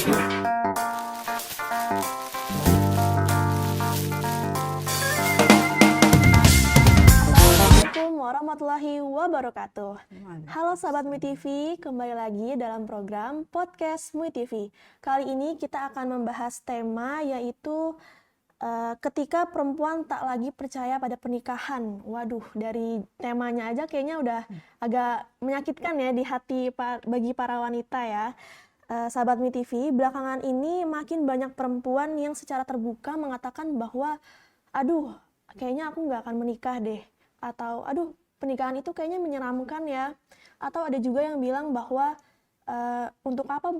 Assalamualaikum warahmatullahi wabarakatuh. Halo sahabat MUI TV, kembali lagi dalam program podcast MUI TV. Kali ini kita akan membahas tema yaitu ketika perempuan tak lagi percaya pada pernikahan. Waduh, dari temanya aja kayaknya udah agak menyakitkan ya di hati bagi para wanita ya. Sahabat MUI TV, belakangan ini makin banyak perempuan yang secara terbuka mengatakan bahwa aduh, kayaknya aku nggak akan menikah deh. Atau aduh, pernikahan itu kayaknya menyeramkan ya. Atau ada juga yang bilang bahwa untuk apa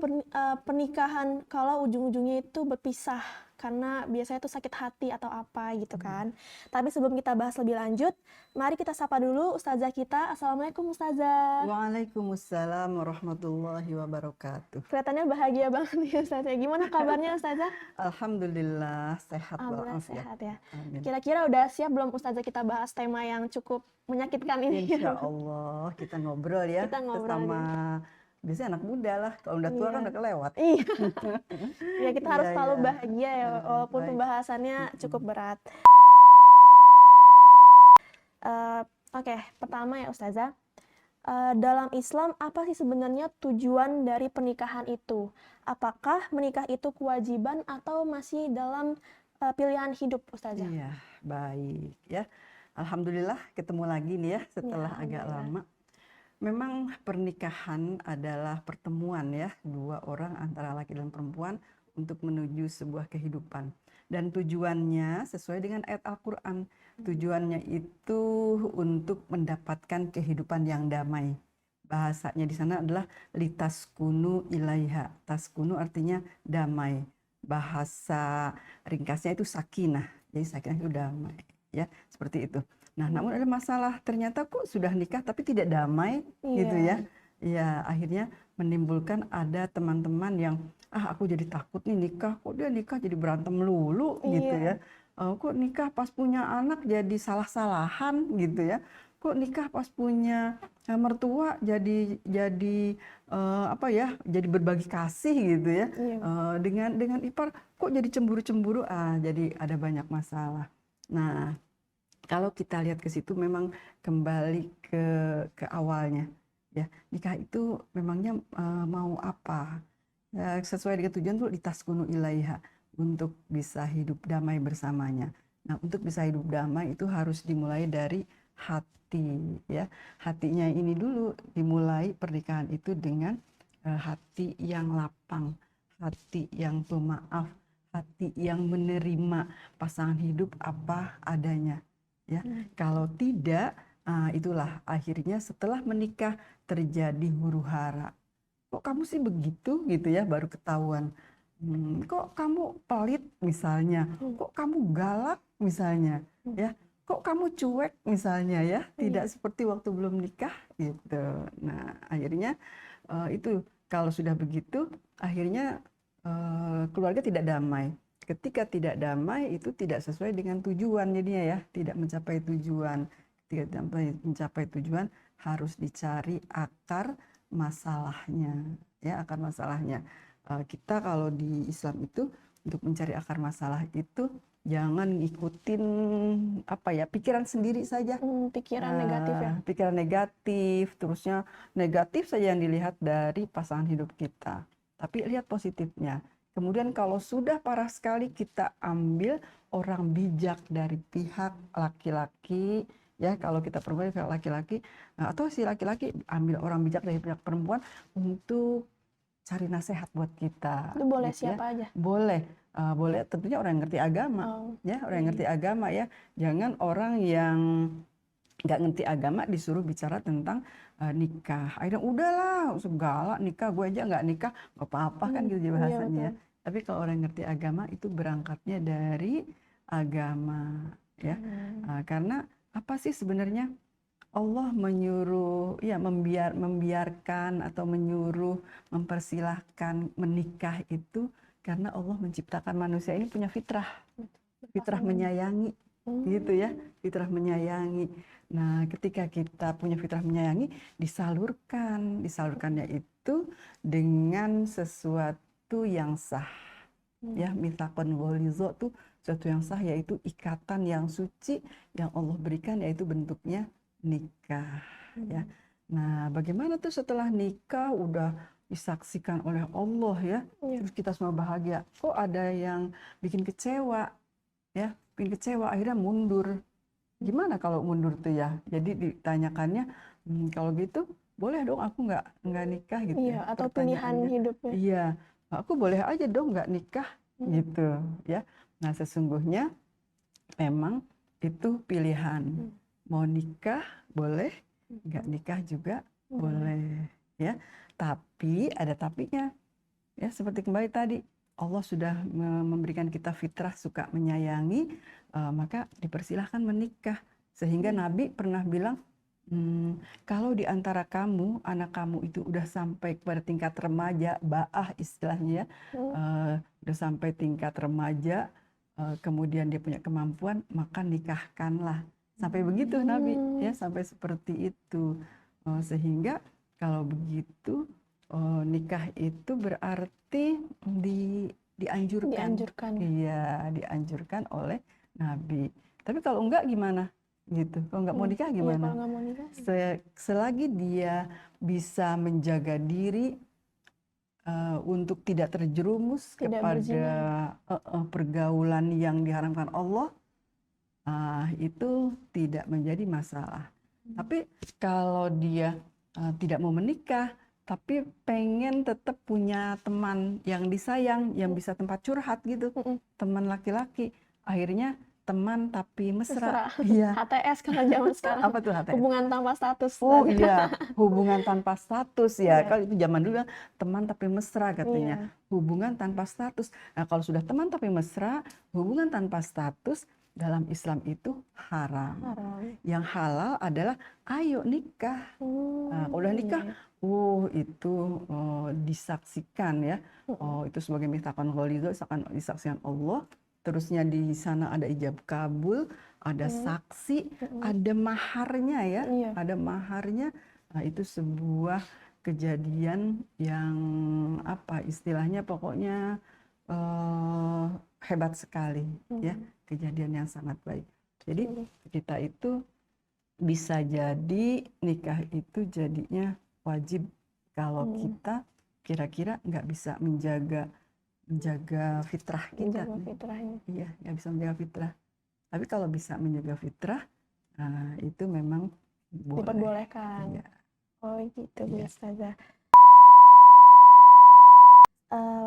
pernikahan kalau ujung-ujungnya itu berpisah karena biasanya itu sakit hati atau apa gitu kan. Tapi sebelum kita bahas lebih lanjut, mari kita sapa dulu Ustazah kita. Assalamualaikum Ustazah. Waalaikumsalam warahmatullahi wabarakatuh. Kelihatannya bahagia banget nih Ustazah. Gimana kabarnya Ustazah? Alhamdulillah sehat Alhamdulillah walafiat. sehat ya. Amin. Kira-kira udah siap belum Ustazah kita bahas tema yang cukup menyakitkan ini? Insya Allah kita ngobrol ya. Kita ngobrol Sesama biasanya anak muda lah. Kalau udah tua kan udah kelewat. Iya. Ya kita harus Iya, selalu iya. bahagia ya walaupun Baik. pembahasannya cukup berat. Oke, pertama ya Ustazah. Dalam Islam apa sih sebenarnya tujuan dari pernikahan itu? Apakah menikah itu kewajiban atau masih dalam pilihan hidup Ustazah? Iya, baik ya. Alhamdulillah ketemu lagi nih ya setelah agak alhamdulillah. lama. Memang pernikahan adalah pertemuan ya dua orang antara laki dan perempuan untuk menuju sebuah kehidupan. Dan tujuannya sesuai dengan ayat Al-Quran. Tujuannya itu untuk mendapatkan kehidupan yang damai. Bahasanya di sana adalah litaskunu ilaiha. Taskunu artinya damai. Bahasa ringkasnya itu sakinah. Jadi sakinah itu damai. Ya, seperti itu. Nah, namun ada masalah. Ternyata kok sudah nikah tapi tidak damai gitu ya. Ya, akhirnya menimbulkan ada teman-teman yang aku jadi takut nih nikah, kok dia nikah jadi berantem melulu gitu ya. Kok nikah pas punya anak jadi salah-salahan gitu ya. Kok nikah pas punya mertua jadi apa ya, jadi berbagi kasih gitu ya. Dengan ipar kok jadi cemburu-cemburu, jadi ada banyak masalah. Nah, kalau kita lihat ke situ memang kembali ke awalnya ya, nikah itu memangnya mau apa? Sesuai dengan tujuan tuh litaskunu ilaiha, untuk bisa hidup damai bersamanya. Nah, untuk bisa hidup damai itu harus dimulai dari hati ya. Hatinya ini dulu dimulai pernikahan itu dengan hati yang lapang, hati yang pemaaf, hati yang menerima pasangan hidup apa adanya ya. Kalau tidak, itulah akhirnya setelah menikah terjadi huru-hara. Kok kamu sih begitu gitu ya, baru ketahuan. Kok kamu pelit misalnya, kok kamu galak misalnya ya, kok kamu cuek misalnya ya, tidak seperti waktu belum nikah gitu. Nah, akhirnya itu kalau sudah begitu akhirnya keluarga tidak damai. Ketika tidak damai itu tidak sesuai dengan tujuan jadinya ya, tidak mencapai tujuan. Ketika tidak mencapai tujuan harus dicari akar masalahnya ya, akar masalahnya. Kita kalau di Islam itu untuk mencari akar masalah itu jangan ikutin apa ya, pikiran sendiri saja. Pikiran negatif ya. Pikiran negatif, terusnya negatif saja yang dilihat dari pasangan hidup kita. Tapi lihat positifnya. Kemudian kalau sudah parah sekali kita ambil orang bijak dari pihak laki-laki ya, kalau kita perempuan pihak laki-laki, atau si laki-laki ambil orang bijak dari pihak perempuan untuk cari nasihat buat kita. Itu boleh gitu siapa aja? Boleh, boleh tentunya orang yang ngerti agama ya, orang yang ngerti agama ya. Jangan orang yang nggak ngerti agama disuruh bicara tentang nikah. Akhirnya udahlah segala nikah, gue aja nggak nikah nggak apa-apa kan gitu bahasanya. Tapi kalau orang yang ngerti agama itu berangkatnya dari agama ya. Karena apa sih sebenarnya Allah menyuruh ya, membiarkan atau menyuruh mempersilahkan menikah itu karena Allah menciptakan manusia ini punya fitrah menyayangi gitu ya, fitrah menyayangi. Nah, ketika kita punya fitrah menyayangi, disalurkannya itu dengan sesuatu sesuatu yang sah. Ya, mitsaqan ghalidha tuh sesuatu yang sah, yaitu ikatan yang suci yang Allah berikan, yaitu bentuknya nikah. Ya. Nah, bagaimana tuh setelah nikah udah disaksikan oleh Allah ya, terus kita semua bahagia, kok ada yang bikin kecewa ya, bikin kecewa akhirnya mundur. Gimana kalau mundur tuh ya? Jadi ditanyakannya, kalau gitu boleh dong aku nggak nikah gitu Iya, ya, atau pilihan pertanyaannya. hidupnya. Iya, aku boleh aja dong nggak nikah gitu ya. Nah, sesungguhnya memang itu pilihan. Mau nikah boleh, nggak nikah juga boleh ya. Tapi ada tapinya ya, seperti kembali tadi Allah sudah memberikan kita fitrah suka menyayangi, maka dipersilahkan menikah. Sehingga Nabi pernah bilang, kalau di antara kamu, anak kamu itu udah sampai kepada tingkat remaja, ba'ah istilahnya ya, udah sampai tingkat remaja, kemudian dia punya kemampuan, maka nikahkanlah. Sampai begitu Nabi ya, sampai seperti itu. Sehingga kalau begitu, nikah itu berarti dianjurkan. Iya, dianjurkan oleh Nabi. Tapi kalau enggak gimana? Gitu. Kalau nggak mau nikah gimana? Iya, kalau nggak mau nikah. Selagi dia bisa menjaga diri untuk tidak terjerumus kepada pergaulan yang diharamkan Allah, itu tidak menjadi masalah. Tapi kalau dia tidak mau menikah, tapi pengen tetap punya teman yang disayang, yang bisa tempat curhat gitu, teman laki-laki, akhirnya teman tapi mesra. Iya. HTS kalau zaman sekarang. Apa tuh HTS? Hubungan tanpa status. Oh iya, hubungan tanpa status ya. Kalau itu zaman dulu teman tapi mesra katanya. Hubungan tanpa status. Nah, kalau sudah teman tapi mesra, hubungan tanpa status dalam Islam itu haram. Yang halal adalah ayo nikah. Nah, kalau udah nikah, itu disaksikan ya. Itu sebagai mitsaqan ghalidha, disaksikan Allah. Terusnya di sana ada ijab kabul, ada saksi, ada maharnya ya, ada maharnya. Nah, itu sebuah kejadian yang apa istilahnya, pokoknya hebat sekali ya, kejadian yang sangat baik. Jadi kita itu bisa jadi nikah itu jadinya wajib kalau kita kira-kira nggak bisa menjaga fitrah kita. Iya, nggak bisa menjaga fitrah. Tapi kalau bisa menjaga fitrah, itu memang boleh. Diperbolehkan. Iya. Oh gitu, ya. Ustazah.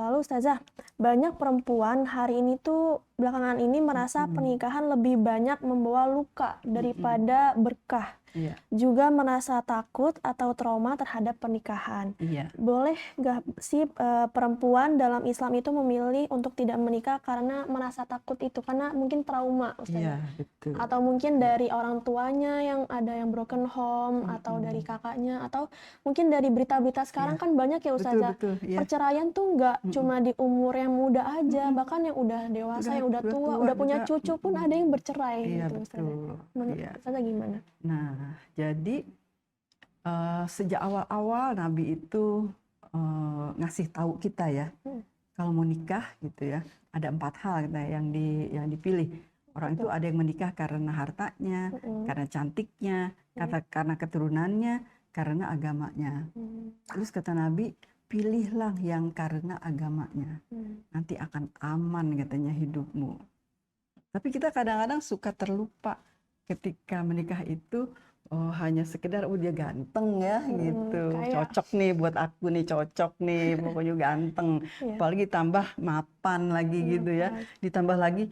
Lalu Ustazah, banyak perempuan hari ini tuh belakangan ini merasa pernikahan lebih banyak membawa luka daripada berkah. Iya. Juga merasa takut atau trauma terhadap pernikahan. Iya. Boleh nggak sih perempuan dalam Islam itu memilih untuk tidak menikah karena merasa takut itu? Karena mungkin trauma, Ustazah. Iya, betul. Atau mungkin dari orang tuanya yang ada yang broken home, atau dari kakaknya, atau mungkin dari berita-berita sekarang kan banyak ya Ustazah. Betul, ya. Perceraian tuh nggak cuma di umur yang muda aja, bahkan yang udah dewasa, yang udah tua, udah punya juga. cucu pun ada yang bercerai Iya, gitu, betul. Menurut Ustazah gimana? Nah, jadi sejak awal-awal Nabi itu ngasih tahu kita ya, kalau mau nikah gitu ya, ada 4 hal yang dipilih. Orang itu ada yang menikah karena hartanya, karena cantiknya, karena keturunannya, karena agamanya. Terus kata Nabi, pilihlah yang karena agamanya, nanti akan aman katanya hidupmu. Tapi kita kadang-kadang suka terlupa ketika menikah itu hanya sekedar dia ganteng ya gitu, cocok nih buat aku nih, cocok nih pokoknya ganteng, apalagi tambah mapan lagi gitu ya, ditambah lagi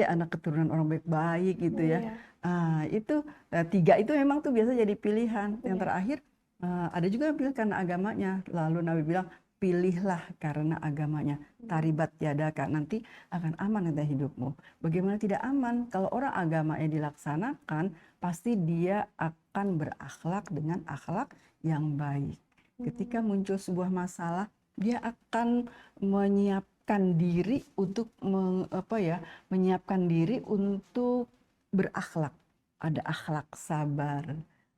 anak keturunan orang baik-baik gitu ya. Itu 3 itu memang tuh biasa jadi pilihan. Yang terakhir ada juga yang pilih karena agamanya. Lalu Nabi bilang, pilihlah karena agamanya, taribat yadaka, nanti akan aman nanti hidupmu. Bagaimana tidak aman? Kalau orang agamanya dilaksanakan, pasti dia akan berakhlak dengan akhlak yang baik. Ketika muncul sebuah masalah, dia akan menyiapkan diri untuk menyiapkan diri untuk berakhlak. Ada akhlak sabar,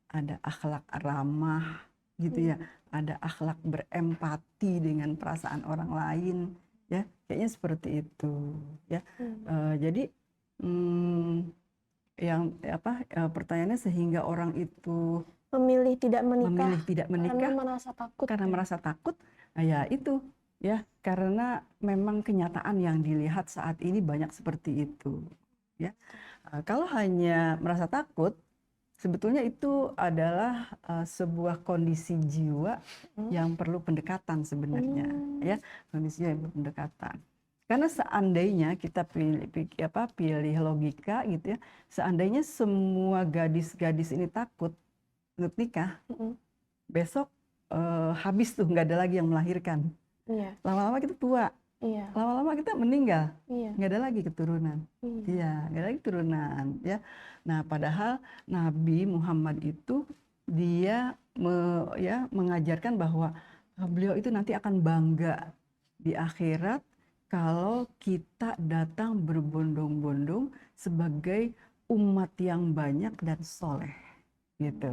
ada akhlak ramah, gitu ya, ada akhlak berempati dengan perasaan orang lain, ya kayaknya seperti itu, ya. Jadi yang pertanyaannya sehingga orang itu Memilih tidak menikah memilih tidak karena menikah merasa takut. karena merasa takut, nah ya itu ya karena memang kenyataan yang dilihat saat ini banyak seperti itu, ya. Kalau hanya merasa takut, sebetulnya itu adalah sebuah kondisi jiwa yang perlu pendekatan sebenarnya, ya, kondisi yang perlu pendekatan. Karena seandainya kita pilih logika gitu ya, seandainya semua gadis-gadis ini takut untuk nikah, besok habis tuh nggak ada lagi yang melahirkan. Lama-lama kita tua, lama-lama kita meninggal, nggak ada lagi keturunan. Iya, nggak ada lagi keturunan, ya. Nah, padahal Nabi Muhammad itu dia mengajarkan bahwa beliau itu nanti akan bangga di akhirat kalau kita datang berbondong-bondong sebagai umat yang banyak dan soleh, gitu.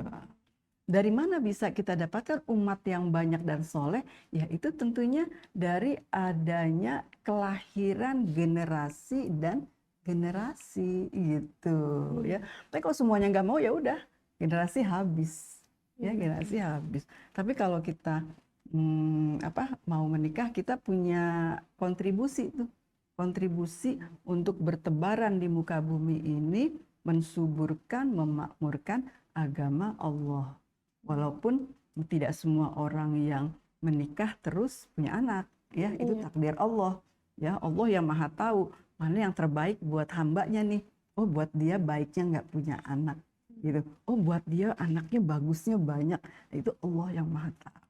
Dari mana bisa kita dapatkan umat yang banyak dan soleh? Ya itu tentunya dari adanya kelahiran generasi dan generasi gitu, ya. Tapi kalau semuanya nggak mau ya udah generasi habis, ya generasi habis. Tapi kalau kita mau menikah, kita punya kontribusi tuh, kontribusi untuk bertebaran di muka bumi ini, mensuburkan, memakmurkan agama Allah. Walaupun tidak semua orang yang menikah terus punya anak, ya itu takdir Allah, ya. Allah yang maha tahu mana yang terbaik buat hambanya nih. Oh, buat dia baiknya nggak punya anak, gitu. Oh, buat dia anaknya bagusnya banyak, itu Allah yang maha tahu.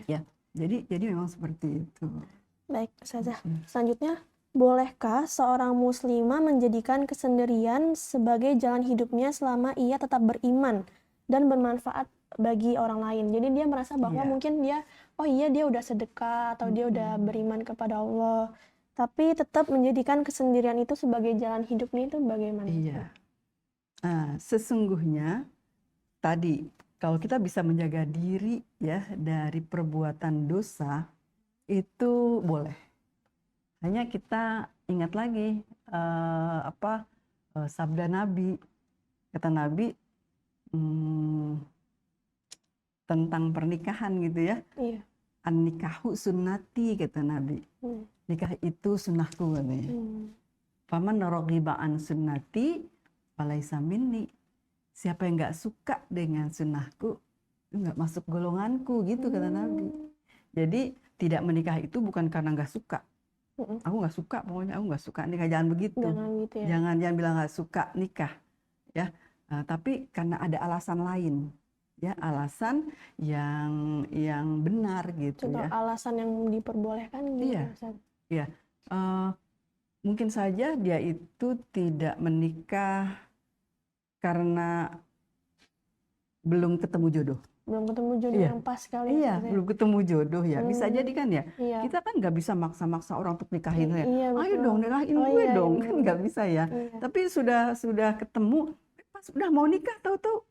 Ya, jadi memang seperti itu. Baik, Ustazah. Selanjutnya, bolehkah seorang muslimah menjadikan kesendirian sebagai jalan hidupnya selama ia tetap beriman dan bermanfaat bagi orang lain? Jadi dia merasa bahwa mungkin dia, oh iya dia udah sedekah atau dia udah beriman kepada Allah, tapi tetap menjadikan kesendirian itu sebagai jalan hidupnya, itu bagaimana? Iya. Sesungguhnya tadi kalau kita bisa menjaga diri ya dari perbuatan dosa itu boleh. Hanya kita ingat lagi sabda Nabi. Kata Nabi tentang pernikahan gitu ya. An-nikahu sunnati, kata Nabi. Nikah itu sunnahku katanya. Faman raghiba an sunnati falaisa minni. Siapa yang nggak suka dengan sunnahku, nggak masuk golonganku, gitu kata Nabi. Jadi tidak menikah itu bukan karena nggak suka. Aku nggak suka, pokoknya aku nggak suka nikah, jangan begitu. Gitu ya. Jangan bilang nggak suka nikah, ya. Tapi karena ada alasan lain, ya, alasan yang benar gitu. Contoh ya. alasan yang diperbolehkan gitu. Iya. Mungkin saja dia itu tidak menikah karena belum ketemu jodoh. Belum ketemu jodoh yang pas kali. Iya, belum ketemu jodoh ya. Bisa jadi kan ya. Kita kan nggak bisa maksa-maksa orang untuk nikahin ya. Ayo dong nikahin gue dong, kan nggak bisa ya. Tapi sudah ketemu, pas udah mau nikah tahu-tahu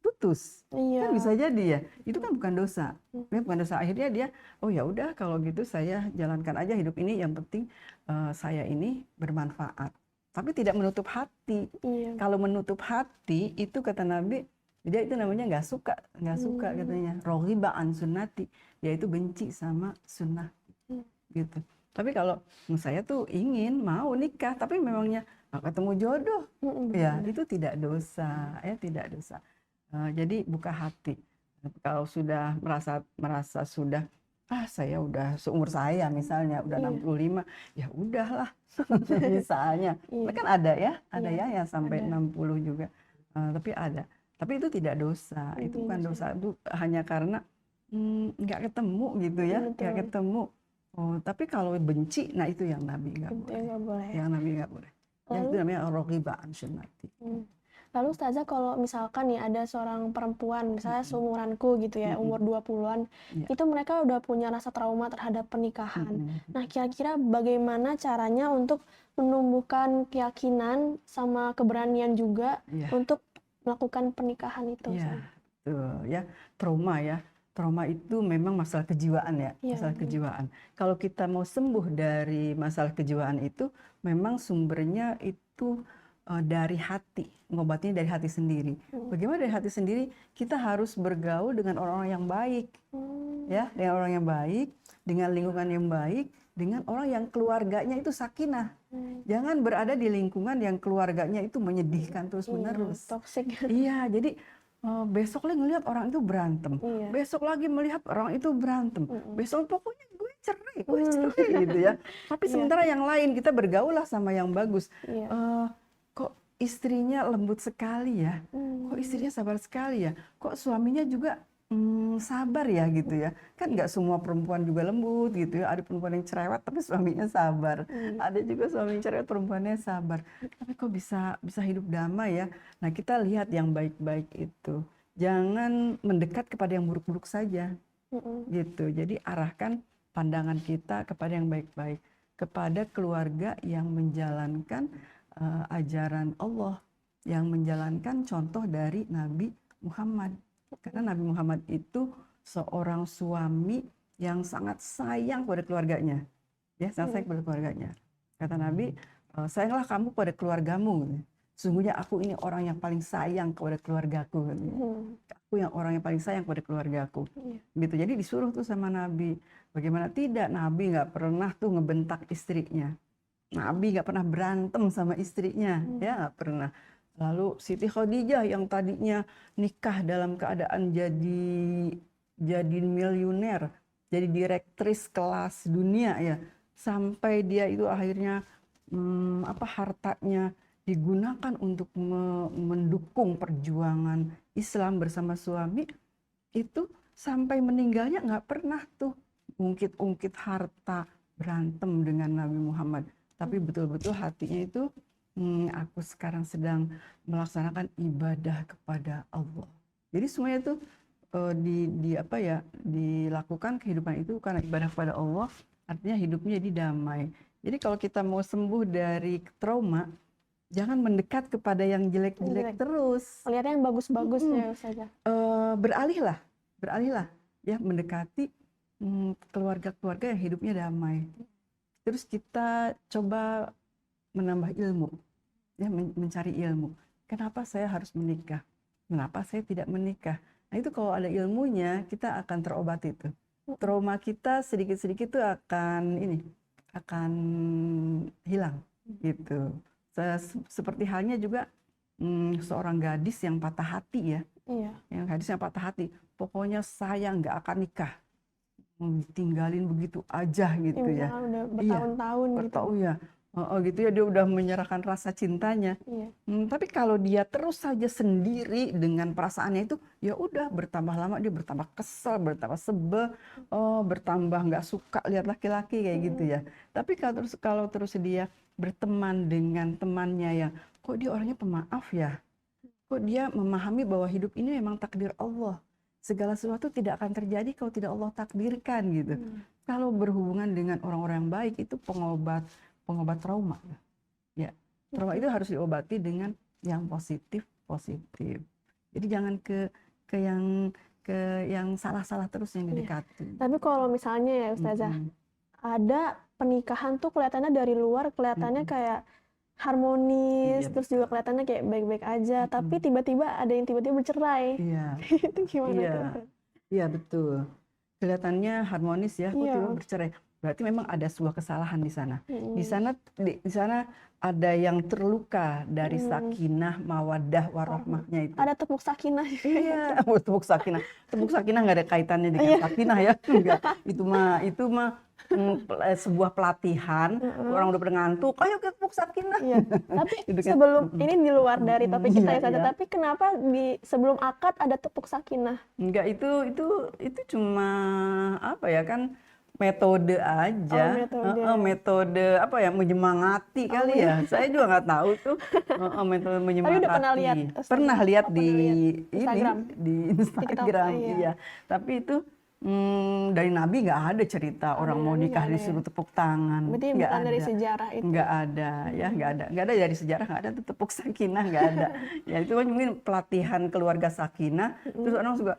putus. Kan bisa jadi ya. Itu kan bukan dosa. Bukan dosa. Akhirnya dia, oh ya udah kalau gitu saya jalankan aja hidup ini, yang penting saya ini bermanfaat. Tapi tidak menutup hati. Kalau menutup hati itu kata Nabi, dia itu namanya nggak suka katanya. Raghiba an sunnati, yaitu benci sama sunnah, gitu. Tapi kalau saya tuh mau nikah, tapi memangnya nggak ketemu jodoh, ya itu tidak dosa, ya tidak dosa. Jadi buka hati. Kalau sudah merasa sudah, saya udah seumur saya misalnya udah 65, ya udahlah. Misalnya, kan ada ya yang sampai 60 juga, tapi ada. Tapi itu tidak dosa, itu bukan dosa, itu hanya karena nggak ketemu gitu ya, nggak ketemu. Oh, tapi kalau benci, nah itu yang Nabi nggak boleh. Yang Nabi nggak boleh. Yang itu namanya raghiba an sunnati. Lalu Ustazah, kalau misalkan nih ada seorang perempuan, misalnya seumuranku gitu ya, umur 20-an, itu mereka udah punya rasa trauma terhadap pernikahan. Nah, kira-kira bagaimana caranya untuk menumbuhkan keyakinan sama keberanian juga untuk melakukan pernikahan itu? gitu ya. Trauma ya. Trauma itu memang masalah kejiwaan ya, Iya, masalah kejiwaan. Kalau kita mau sembuh dari masalah kejiwaan itu, memang sumbernya itu dari hati, ngobatnya dari hati sendiri. Bagaimana dari hati sendiri? Kita harus bergaul dengan orang-orang yang baik, ya, dengan orang yang baik, dengan lingkungan yang baik, dengan orang yang keluarganya itu sakinah. Jangan berada di lingkungan yang keluarganya itu menyedihkan terus-menerus. Toxic. Iya, jadi besok lagi ngelihat orang itu berantem, Iya. besok lagi melihat orang itu berantem, besok pokoknya gue cerai gitu ya. Tapi Iya. sementara yang lain kita bergaul lah sama yang bagus. Iya. Kok istrinya lembut sekali ya, kok istrinya sabar sekali ya, kok suaminya juga sabar ya gitu ya. Kan nggak semua perempuan juga lembut gitu ya. Ada perempuan yang cerewet tapi suaminya sabar. Ada juga suami yang cerewet perempuannya sabar. Tapi kok bisa hidup damai ya. Nah, kita lihat yang baik-baik itu. Jangan mendekat kepada yang buruk-buruk saja. Gitu. Jadi arahkan pandangan kita kepada yang baik-baik, kepada keluarga yang menjalankan ajaran Allah, yang menjalankan contoh dari Nabi Muhammad. Karena Nabi Muhammad itu seorang suami yang sangat sayang pada keluarganya. Ya, sangat sayang pada keluarganya. Kata Nabi, sayanglah kamu pada keluargamu. Sungguhnya aku ini orang yang paling sayang kepada keluargaku. Aku yang orang yang paling sayang pada keluargaku. Gitu. Jadi disuruh tuh sama Nabi. Bagaimana tidak? Nabi nggak pernah tuh ngebentak istrinya. Nabi nggak pernah berantem sama istrinya. Ya, nggak pernah. Lalu Siti Khadijah yang tadinya nikah dalam keadaan jadi miliuner, jadi direktris kelas dunia ya, sampai dia itu akhirnya hartanya digunakan untuk mendukung perjuangan Islam bersama suami, itu sampai meninggalnya nggak pernah tuh ungkit-ungkit harta, berantem dengan Nabi Muhammad, tapi betul-betul hatinya itu aku sekarang sedang melaksanakan ibadah kepada Allah. Jadi semuanya itu dilakukan kehidupan itu karena ibadah kepada Allah, artinya hidupnya jadi damai. Jadi kalau kita mau sembuh dari trauma, jangan mendekat kepada yang jelek-jelek terus. Lihatnya yang bagus-bagusnya saja. Beralihlah ya, mendekati keluarga-keluarga yang hidupnya damai. Terus kita coba menambah ilmu, ya, mencari ilmu. Kenapa saya harus menikah? Kenapa saya tidak menikah? Nah, itu kalau ada ilmunya, kita akan terobati itu. Trauma kita sedikit-sedikit itu akan hilang gitu. Seperti halnya juga seorang gadis yang patah hati ya. Iya. Yang gadis yang patah hati, pokoknya saya nggak akan nikah. Tinggalin begitu aja gitu ya. Udah bertahun-tahun gitu. Ya. Gitu ya, dia udah menyerahkan rasa cintanya. Iya. Tapi kalau dia terus saja sendiri dengan perasaannya itu, ya udah bertambah lama dia bertambah kesel, bertambah sebel, bertambah nggak suka lihat laki-laki kayak gitu ya. Tapi kalau terus dia berteman dengan temannya yang kok dia orangnya pemaaf ya, kok dia memahami bahwa hidup ini memang takdir Allah. Segala sesuatu tidak akan terjadi kalau tidak Allah takdirkan gitu. Kalau berhubungan dengan orang-orang yang baik itu pengobat trauma. Ya, trauma itu harus diobati dengan yang positif. Jadi jangan ke yang salah-salah terus yang didekati. Tapi kalau misalnya ya Ustazah, ada pernikahan tuh kelihatannya dari luar kelihatannya kayak harmonis, terus juga kelihatannya kayak baik-baik aja, tapi tiba-tiba ada yang tiba-tiba bercerai. Iya. Itu gimana tuh? Iya, betul. Kelihatannya harmonis ya, kok tiba bercerai. Berarti memang ada sebuah kesalahan di sana. Di sana ada yang terluka dari sakinah, mawaddah, warahmahnya itu. Ada tepuk sakinah. Iya, tepuk sakinah. Tepuk sakinah nggak ada kaitannya dengan sakinah ya. Enggak. Itu mah sebuah pelatihan. Orang udah pernah ngantuk, ayo kita tepuk sakinah. Iya. Tapi sebelum ini di luar dari topik kita ya saja. Tapi kenapa sebelum akad ada tepuk sakinah? Enggak, itu cuma apa ya, kan metode aja. Metode apa ya, menyemangati kali ya. Saya juga nggak tahu tuh metode menyemangati. Tapi udah pernah lihat di Instagram. Instagram. Iya. Tapi itu Dari Nabi nggak ada cerita Oh, orang dari mau Nabi nikah nggak ada ya? disuruh tepuk tangan, Berarti nggak bukan dari ada. sejarah itu. Nggak ada ya, nggak ada dari sejarah, nggak ada tuh tepuk sakinah, nggak ada. Ya itu kan mungkin pelatihan keluarga sakinah. Terus orang suka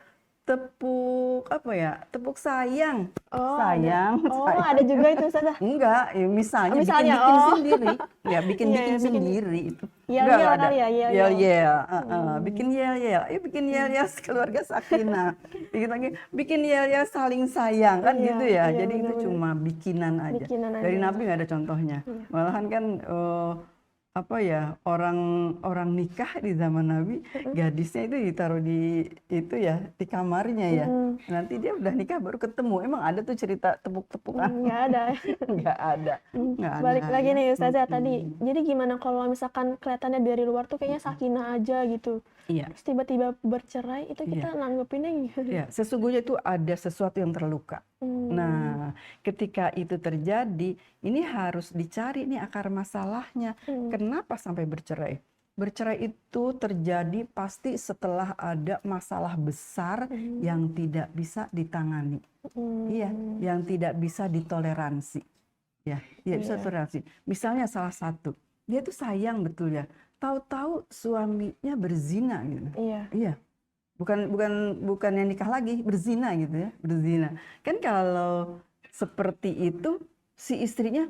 tepuk apa ya, tepuk sayang, Oh, ada. sayang, Oh, sayang. ada juga itu Ustazah. Enggak, ya misalnya Oh, misalnya, bikin oh. sendiri, ya bikin Iya, ya, bikin sendiri itu. yel-yel Enggak ada. kali ya, Yel yel-yel. yel, bikin yel yel, bikin yel yel keluarga sakinah. Dikit lagi bikin yel yel saling sayang kan Iya, gitu ya. iya, Jadi itu benar-benar. cuma bikinan aja. Bikinan Dari aja. Nabi nggak ada contohnya. Iya. Malahan kan apa ya, orang nikah di zaman Nabi, gadisnya itu ditaruh di itu ya, di kamarnya ya. Nanti dia udah nikah baru ketemu. Emang ada tuh cerita tepuk-tepukan? Nggak ada. Nggak ada. Nggak ada Balik lagi ya. nih Ustazah tadi. Jadi gimana kalau misalkan kelihatannya dari luar tuh kayaknya sakinah aja gitu. Iya. Terus tiba-tiba bercerai, itu kita nanggepinnya gimana? Ya, sesungguhnya itu ada sesuatu yang terluka. Nah, ketika itu terjadi, ini harus dicari nih akar masalahnya. Kenapa sampai bercerai? Bercerai itu terjadi pasti setelah ada masalah besar yang tidak bisa ditangani. Iya, yang tidak bisa ditoleransi. Ya, tidak bisa toleransi. Misalnya salah satu, dia tuh sayang betul ya. Tahu-tahu suaminya berzina gitu. Iya. Iya. Bukan yang nikah lagi, berzina gitu ya, berzina. Kan kalau seperti itu si istrinya,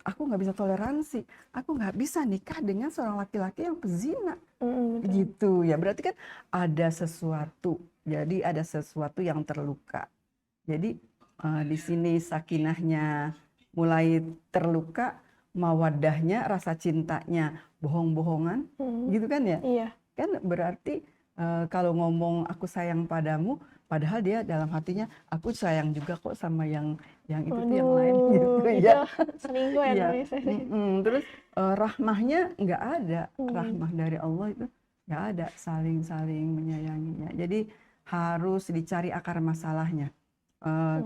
aku nggak bisa toleransi, aku nggak bisa nikah dengan seorang laki-laki yang pezina, gitu ya. Berarti kan ada sesuatu, jadi ada sesuatu yang terluka. Jadi di sini sakinahnya mulai terluka, mawaddahnya, rasa cintanya bohong-bohongan, gitu kan ya? Iya. Kan berarti kalau ngomong aku sayang padamu, padahal dia dalam hatinya aku sayang juga kok sama yang itu tuh yang lain gitu itu ya. selingkuh ya Iya. namanya. Terus rahmahnya nggak ada, rahmah dari Allah itu nggak ada, saling menyayanginya. Jadi harus dicari akar masalahnya.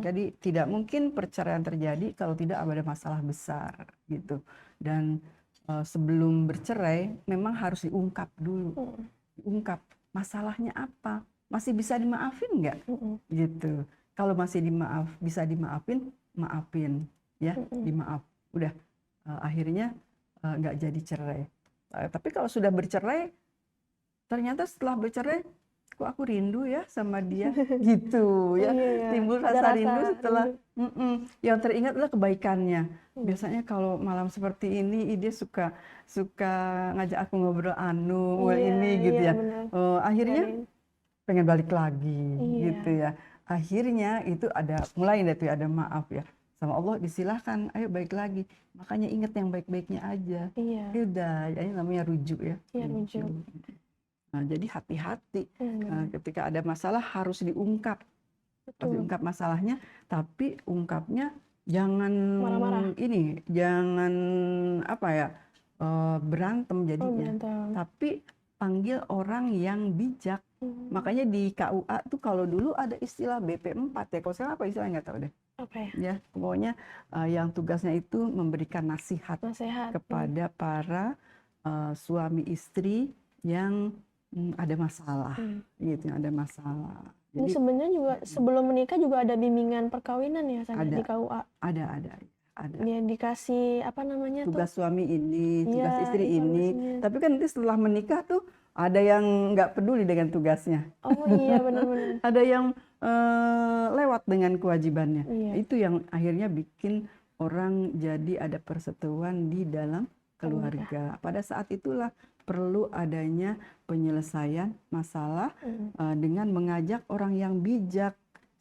Jadi tidak mungkin perceraian terjadi kalau tidak ada masalah besar gitu. Dan sebelum bercerai memang harus diungkap dulu, diungkap masalahnya apa, masih bisa dimaafin nggak, gitu. Kalau masih bisa dimaafin, maafin ya, dimaaf. Udah akhirnya nggak jadi cerai. Tapi kalau sudah bercerai, ternyata setelah bercerai kok aku rindu ya sama dia, gitu ya. Timbul rasa rindu setelah yang teringat adalah kebaikannya. Biasanya kalau malam seperti ini dia suka ngajak aku ngobrol ini gitu ya. Akhirnya pengen balik lagi gitu ya. Akhirnya itu mulai itu ada maaf ya. Sama Allah disilahkan, ayo baik lagi. Makanya ingat yang baik-baiknya aja. Udah, ini namanya rujuk ya. Rujuk. Nah, jadi hati-hati ketika ada masalah harus diungkap. Harus diungkap masalahnya, tapi ungkapnya jangan marah-marah. Jangan apa ya, berantem jadinya. Tapi panggil orang yang bijak. Makanya di KUA tuh kalau dulu ada istilah BP4 ya. Kalau sekarang apa istilahnya nggak tahu deh. Apa ya? Ya, pokoknya yang tugasnya itu memberikan nasihat. Kepada para suami istri yang ada masalah, gitu, ada masalah. Jadi sebenarnya juga sebelum menikah juga ada bimbingan perkawinan ya, di KUA. Ada. Dia dikasih apa namanya tugas tuh? Suami ini, tugas istri ini. Informasinya. Tapi kan nanti setelah menikah tuh ada yang nggak peduli dengan tugasnya. Oh iya benar-benar. Ada yang lewat dengan kewajibannya. Iya. Itu yang akhirnya bikin orang jadi ada perseteruan di dalam keluarga. Pada saat itulah perlu adanya penyelesaian masalah dengan mengajak orang yang bijak.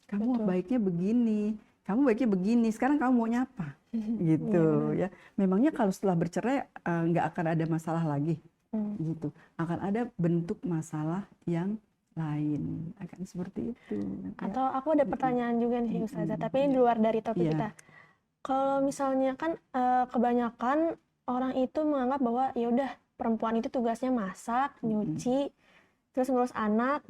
Kamu baiknya begini, kamu baiknya begini. Sekarang kamu maunya apa? Gitu ya. Memangnya kalau setelah bercerai nggak akan ada masalah lagi, gitu. Akan ada bentuk masalah yang lain, akan seperti itu. Atau aku ada pertanyaan juga nih Ustazah, tapi ini di luar dari topik kita. Kalau misalnya kan kebanyakan orang itu menganggap bahwa ya udah perempuan itu tugasnya masak, nyuci, terus ngurus anak,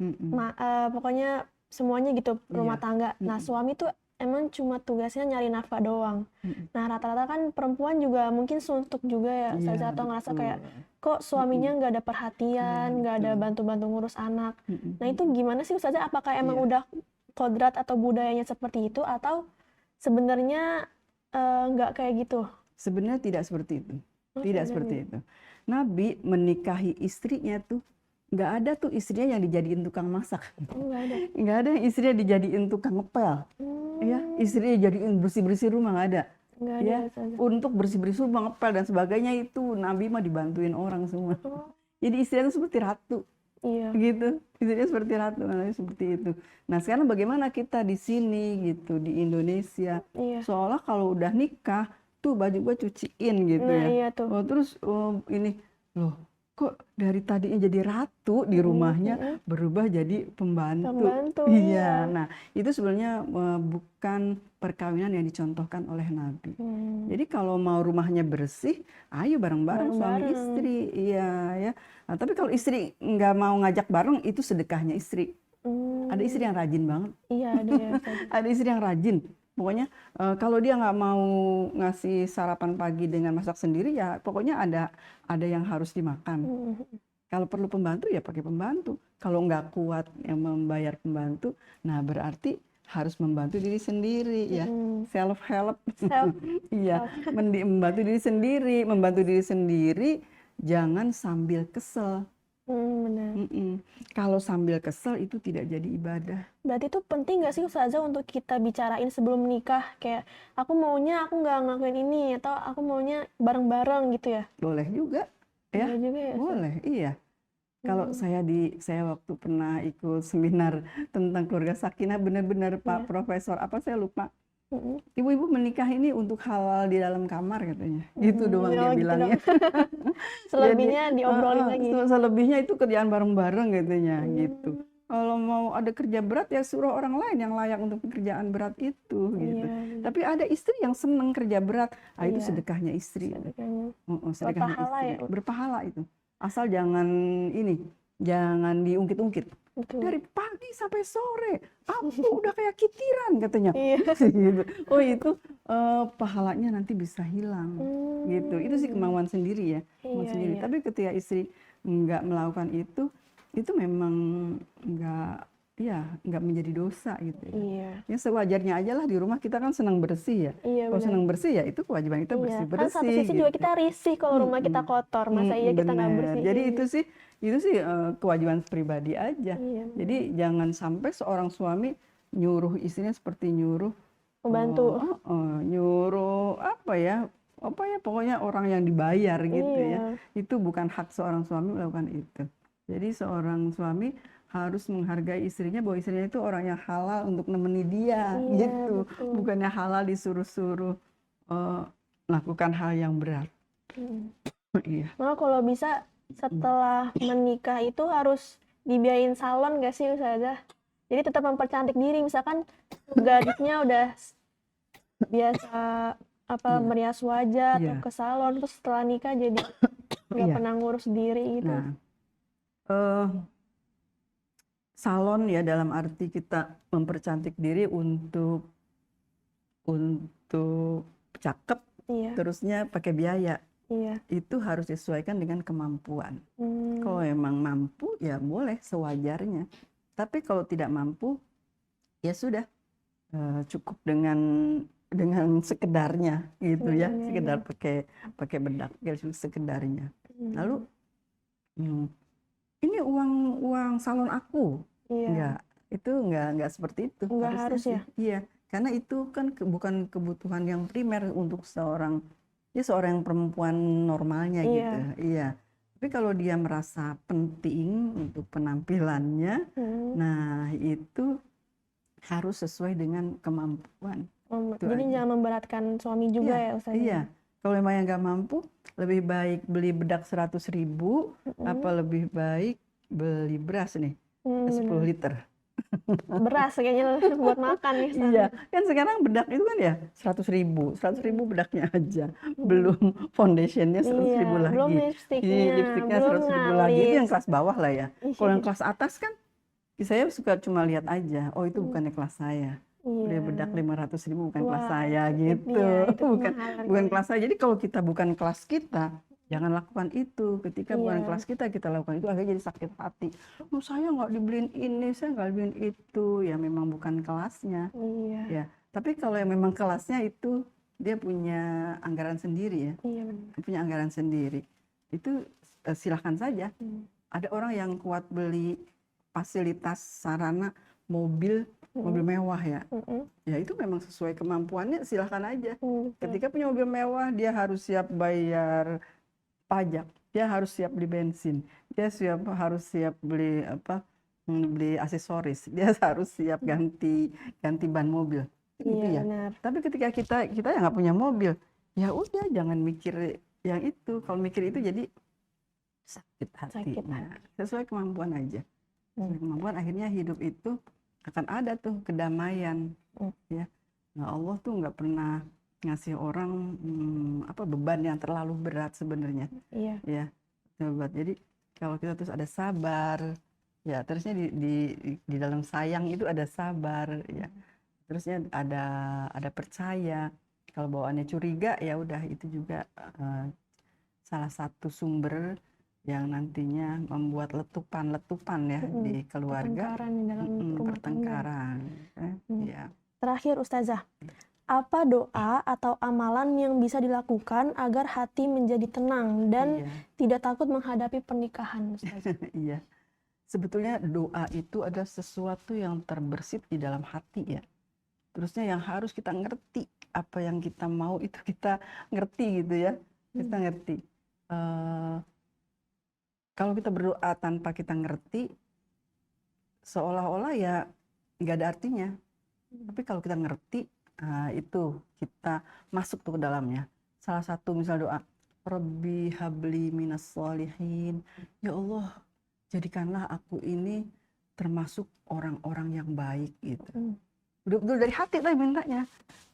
pokoknya semuanya gitu rumah tangga. Nah suami tuh emang cuma tugasnya nyari nafkah doang. Nah rata-rata kan perempuan juga mungkin suntuk juga ya, Ustazah, atau ngerasa kayak kok suaminya nggak ada perhatian, nggak ada bantu-bantu ngurus anak. Nah itu gimana sih Ustazah? Apakah emang udah kodrat atau budayanya seperti itu, atau sebenarnya nggak kayak gitu? Sebenarnya tidak seperti itu. Oh, Tidak sebenarnya. seperti itu. Nabi menikahi istrinya tuh, nggak ada tuh istrinya yang dijadiin tukang masak. Oh, nggak ada. Nggak ada yang istrinya dijadiin tukang ngepel. Ya, istrinya jadiin bersih-bersih rumah, nggak ada. Nggak ada Ya, ya, Ustazah. untuk bersih-bersih rumah, ngepel dan sebagainya itu Nabi mah dibantuin orang semua. Oh, Jadi istrinya itu seperti ratu. iya. Gitu, istrinya seperti ratu, namanya seperti itu. Nah sekarang bagaimana kita di sini gitu di Indonesia, Iya. seolah kalau udah nikah tuh baju gua cuciin gitu Nah, ya. iya tuh. Oh, terus ini loh, kok dari tadinya jadi ratu di rumahnya berubah jadi pembantu. Pembantu, Iya, iya. nah itu sebenarnya bukan perkawinan yang dicontohkan oleh Nabi. Jadi kalau mau rumahnya bersih, ayo bareng-bareng suami Bareng-bareng. istri, iya ya. Nah, tapi kalau istri nggak mau ngajak bareng, itu sedekahnya istri. Ada istri yang rajin banget, Iya, ada ya, Ustazah. ada istri yang rajin. Pokoknya kalau dia nggak mau ngasih sarapan pagi dengan masak sendiri, ya pokoknya ada yang harus dimakan. Kalau perlu pembantu ya pakai pembantu. Kalau nggak kuat yang membayar pembantu, nah berarti harus membantu diri sendiri ya. Self help. Self. Iya, membantu diri sendiri jangan sambil kesel. Benar. Kalau sambil kesel itu tidak jadi ibadah. Berarti itu penting nggak sih Ustazah untuk kita bicarain sebelum nikah? Kayak aku nggak ngelakuin ini, atau aku maunya bareng-bareng gitu ya? Boleh juga ya. Boleh juga ya, Ustazah? Boleh, iya. Kalau saya waktu pernah ikut seminar tentang keluarga sakinah, benar-benar Pak Profesor apa saya lupa. Ibu-ibu menikah ini untuk halal di dalam kamar katanya. Gitu doang dia gitu bilangnya. Selebihnya diobrolin lagi. Selebihnya itu kerjaan bareng-bareng katanya gitu. Kalau mau ada kerja berat ya suruh orang lain yang layak untuk pekerjaan berat itu gitu. Iya. Tapi ada istri yang seneng kerja berat, itu Iya. sedekahnya istri. Sedekahnya. Sedekahnya Berpahala istri. ya? Berpahala itu. Asal jangan diungkit-ungkit. Betul. Dari pagi sampai sore, aku udah kayak kitiran katanya. Iya. Gitu. Oh itu pahalanya nanti bisa hilang. Gitu. Itu sih kemauan sendiri ya. Kemauan Iya, sendiri. iya. Tapi ketika istri nggak melakukan itu memang nggak menjadi dosa gitu ya. Iya. Ya sewajarnya aja lah, di rumah kita kan senang bersih ya. Iya, Kalau benar. senang bersih ya itu kewajiban kita Iya. Kan bersih-bersih satu sisi juga gitu. kita risih kalau rumah kita kotor. Masa iya kita nggak Bener. bersihin? Jadi itu sih kewajiban pribadi aja. Iya, Jadi jangan sampai seorang suami nyuruh istrinya seperti nyuruh Pembantu. nyuruh apa ya pokoknya orang yang dibayar gitu ya. Iya. Itu bukan hak seorang suami melakukan itu. Jadi seorang suami harus menghargai istrinya, bahwa istrinya itu orang yang halal untuk nemeni dia Iya, gitu. betul. Bukannya halal disuruh-suruh melakukan hal yang berat. Iya. Maka kalau bisa setelah menikah itu harus dibiayain salon gak sih Ustazah? Jadi tetap mempercantik diri. Misalkan gadisnya udah biasa merias wajah atau ke salon, terus setelah nikah jadi nggak pernah ngurus diri gitu. Nah, salon ya dalam arti kita mempercantik diri untuk cakep, terusnya pakai biaya. Iya. Itu harus disesuaikan dengan kemampuan. Kalau emang mampu ya boleh sewajarnya. Tapi kalau tidak mampu ya sudah, cukup dengan sekedarnya gitu ya, sekedar pakai bedak ya sekedarnya. Lalu ini uang salon aku. Enggak, itu enggak seperti itu. Enggak harus ya? Iya, karena itu kan bukan kebutuhan yang primer untuk seorang perempuan normalnya gitu. Iya. Tapi kalau dia merasa penting untuk penampilannya, nah itu harus sesuai dengan kemampuan. Jadi jangan memberatkan suami juga ya Ustazah? Iya. Kalau memang yang nggak mampu, lebih baik beli bedak 100.000, apa lebih baik beli beras nih 10 liter. Beras kayaknya buat makan nih. Iya, kan sekarang bedak itu kan ya 100.000 bedaknya aja, belum foundationnya 100.000 lagi, belum lipstiknya 100.000 lagi, itu yang kelas bawah lah ya. Kalau yang kelas atas kan, saya suka cuma lihat aja, oh itu bukannya kelas saya. Beli bedak 500.000 bukan kelas saya gitu, bukan kelas saya. Jadi kalau kita bukan kelas kita, Jangan lakukan itu. Ketika bukan Iya. kelas kita lakukan itu, akhirnya jadi sakit hati. Oh, saya nggak dibeliin ini, saya nggak dibeliin itu. Ya memang bukan kelasnya. Iya. Ya, tapi kalau yang memang kelasnya itu dia punya anggaran sendiri ya, Iya benar. punya anggaran sendiri. Itu silahkan saja. Ada orang yang kuat beli fasilitas sarana mobil mewah ya. Ya itu memang sesuai kemampuannya, silahkan aja. Ketika punya mobil mewah, dia harus siap bayar pajak, dia harus siap beli bensin, dia harus siap beli beli aksesoris, dia harus siap ganti ban mobil. Gitu Iya ya. benar. Tapi ketika kita yang nggak punya mobil, ya udah jangan mikir yang itu. Kalau mikir itu jadi sakit hati. Sakit Nah, sesuai kemampuan aja. Sesuai kemampuan, akhirnya hidup itu akan ada tuh kedamaian. Ya. Nah, Allah tuh nggak pernah ngasih orang beban yang terlalu berat sebenarnya. Iya. Ya, berat. Jadi kalau kita terus ada sabar, ya terusnya di dalam sayang itu ada sabar, ya. Terusnya ada percaya. Kalau bawaannya curiga, ya udah itu juga salah satu sumber yang nantinya membuat letupan ya di keluarga. Pertengkaran di dalam rumah pertengkaran. Ya. Terakhir Ustazah, apa doa atau amalan yang bisa dilakukan agar hati menjadi tenang dan tidak takut menghadapi pernikahan, Ustazah? Iya. Sebetulnya doa itu adalah sesuatu yang terbersit di dalam hati ya. Terusnya yang harus kita ngerti, apa yang kita mau itu kita ngerti gitu ya. Kita ngerti. Kalau kita berdoa tanpa kita ngerti, seolah-olah ya nggak ada artinya. Tapi kalau kita ngerti, itu kita masuk tuh ke dalamnya. Salah satu misal doa, Rabbi habli minas sholihin. Ya Allah, jadikanlah aku ini termasuk orang-orang yang baik gitu. Udah dari hati tadi mintanya.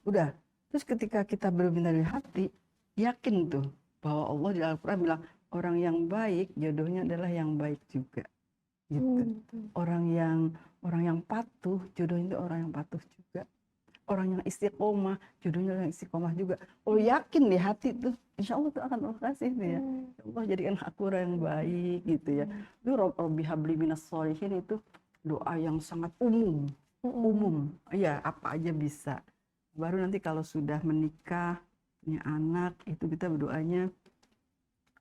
Udah. Terus ketika kita berminta dari hati, yakin tuh bahwa Allah di Al-Quran bilang orang yang baik jodohnya adalah yang baik juga. Gitu. Orang yang patuh jodohnya itu orang yang patuh juga. Orang yang istiqomah jodohnya orang yang istiqomah juga. Oh yakin di hati tuh, insya Allah tuh akan Allah kasih tuh ya. Allah jadikan aku orang yang baik gitu ya. Itu Rabbi habli minas sholihin itu doa yang sangat umum. Ya apa aja bisa. Baru nanti kalau sudah menikah, punya anak, itu kita berdoanya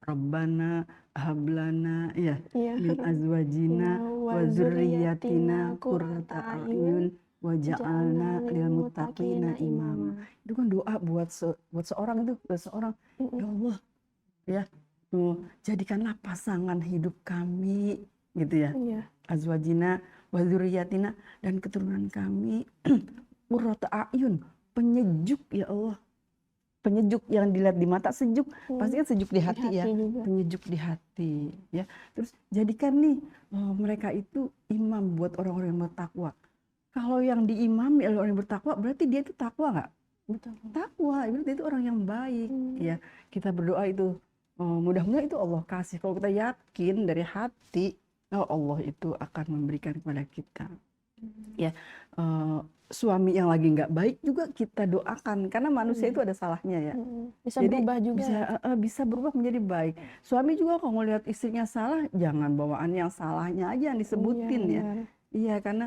Rabbana hablana min azwajina wa dzurriyyatina qurrata a'yun waj'alna lil muttaqina imama. Itu kan doa buat seorang itu, buat seorang. Ya Allah, ya, jadikanlah pasangan hidup kami gitu ya. Azwajina wa dzurriyyatina, dan keturunan kami qurrata a'yun, penyejuk ya Allah. Penyejuk yang dilihat di mata, sejuk pasti kan sejuk di hati ya juga. Penyejuk di hati ya. Terus jadikan nih mereka itu imam buat orang-orang yang bertakwa. Kalau yang diimami oleh orang yang bertakwa berarti dia itu takwa nggak? Takwa, berarti itu orang yang baik ya. Kita berdoa itu mudah-mudahan itu Allah kasih. Kalau kita yakin dari hati, Allah itu akan memberikan kepada kita. Ya, suami yang lagi nggak baik juga kita doakan karena manusia itu ada salahnya ya. Bisa jadi berubah juga. Bisa berubah menjadi baik. Suami juga kalau ngelihat istrinya salah, jangan bawaan yang salahnya aja yang disebutin ya. Iya, karena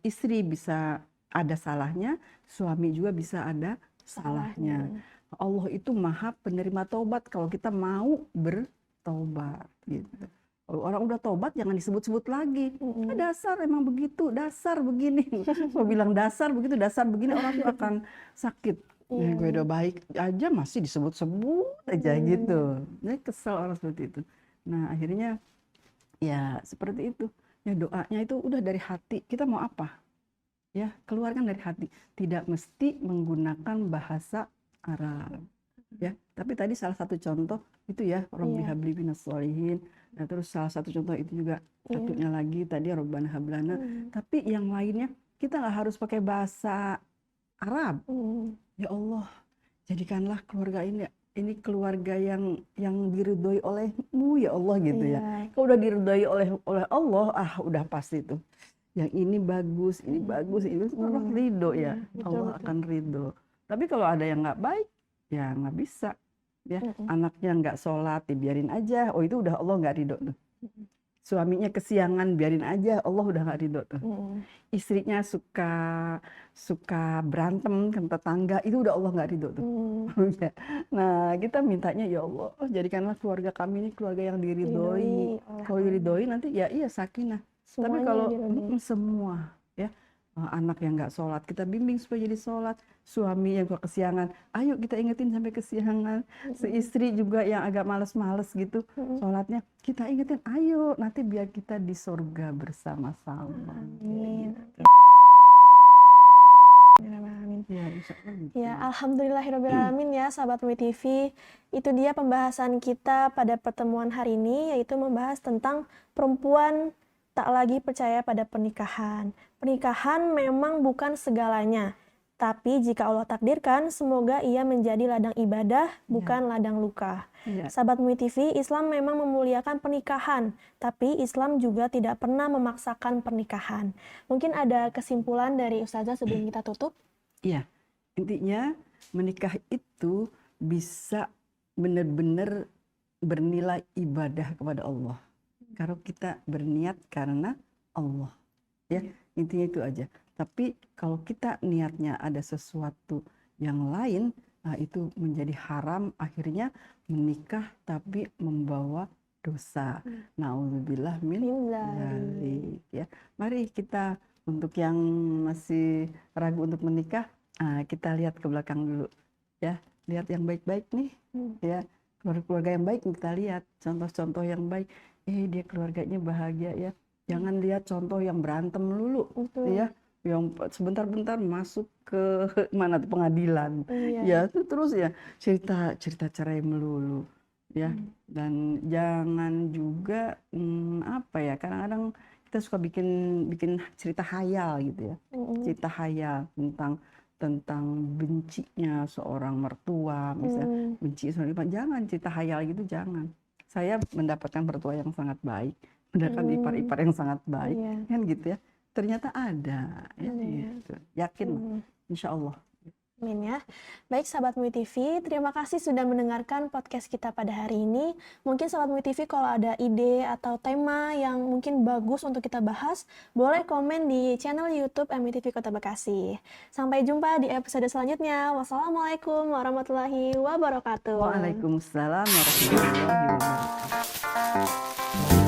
istri bisa ada salahnya, suami juga bisa ada salahnya. Allah itu maha penerima taubat kalau kita mau bertobat gitu. Kalau orang udah tobat jangan disebut-sebut lagi. Dasar emang begitu, dasar begini. Kalau bilang dasar begitu, dasar begini, orang tuh akan sakit. Gue udah baik aja masih disebut-sebut aja gitu. Jadi kesel orang seperti itu. Nah akhirnya ya seperti itu. Ya doanya itu udah dari hati. Kita mau apa? Ya keluarkan dari hati. Tidak mesti menggunakan bahasa Arab. Ya, tapi tadi salah satu contoh itu ya Rabbi habli minas sholihin. Nah, terus salah satu contoh itu juga satunya lagi tadi Rabbana hablana. Tapi yang lainnya kita nggak harus pakai bahasa Arab. Ya Allah, jadikanlah keluarga ini keluarga yang diridhoi olehmu ya Allah gitu ya. Kalau udah diridhoi oleh Allah, udah pasti itu. Yang ini bagus, ini Allah ridho ya. Allah akan ridho. Tapi kalau ada yang nggak baik, ya nggak bisa. ya. Anaknya nggak sholat, dibiarin aja. Oh itu udah Allah nggak ridho tuh. Suaminya kesiangan, biarin aja. Allah udah nggak ridho tuh. Istrinya suka berantem ke tetangga, itu udah Allah nggak ridho tuh. Ya. Nah kita mintanya ya Allah, jadikanlah keluarga kami ini keluarga yang diridhoi. Kalau diridhoi nanti ya iya sakinah. Tapi kalau semua ya anak yang nggak sholat, kita bimbing supaya jadi sholat. Suami yang suka kesiangan, ayo kita ingetin sampai kesiangan. Istri juga yang agak males-males gitu sholatnya, kita ingetin, ayo nanti biar kita di surga bersama-sama. Amin. Gitu. Ya, insya Allah gitu. Ya, alhamdulillahirrahmanirrahim ya sahabat WTV. Itu dia pembahasan kita pada pertemuan hari ini, yaitu membahas tentang perempuan tak lagi percaya pada pernikahan. Pernikahan memang bukan segalanya, tapi jika Allah takdirkan, semoga ia menjadi ladang ibadah, bukan ladang luka. Sahabat WTV, Islam memang memuliakan pernikahan, tapi Islam juga tidak pernah memaksakan pernikahan. Mungkin ada kesimpulan dari Ustazah sebelum kita tutup? Iya, intinya menikah itu bisa benar-benar bernilai ibadah kepada Allah. Kalau kita berniat karena Allah, ya intinya itu aja. Tapi kalau kita niatnya ada sesuatu yang lain, nah itu menjadi haram, akhirnya menikah tapi membawa dosa. Nauzubillah min dzalik, ya. Mari kita untuk yang masih ragu untuk menikah, kita lihat ke belakang dulu, ya. Lihat yang baik-baik nih, ya. Keluarga yang baik kita lihat, contoh-contoh yang baik. Dia keluarganya bahagia ya. Jangan lihat contoh yang berantem dulu, ya. Yang sebentar-bentar masuk ke mana tuh pengadilan, ya terus ya cerita cerai melulu, ya. Dan jangan juga apa ya, kadang-kadang kita suka bikin cerita hayal gitu ya, cerita hayal tentang bencinya seorang mertua, misalnya benci seorang ibu. Jangan cerita hayal gitu, jangan. Saya mendapatkan mertua yang sangat baik, mendapatkan ipar-ipar yang sangat baik, kan gitu ya. Ternyata ada, ya, gitu. Yakin, insya Allah. Amin ya. Baik sahabat MUI TV, terima kasih sudah mendengarkan podcast kita pada hari ini. Mungkin sahabat MUI TV kalau ada ide atau tema yang mungkin bagus untuk kita bahas, boleh komen di channel YouTube MUI TV Kota Bekasi. Sampai jumpa di episode selanjutnya. Wassalamualaikum warahmatullahi wabarakatuh. Waalaikumsalam warahmatullahi wabarakatuh.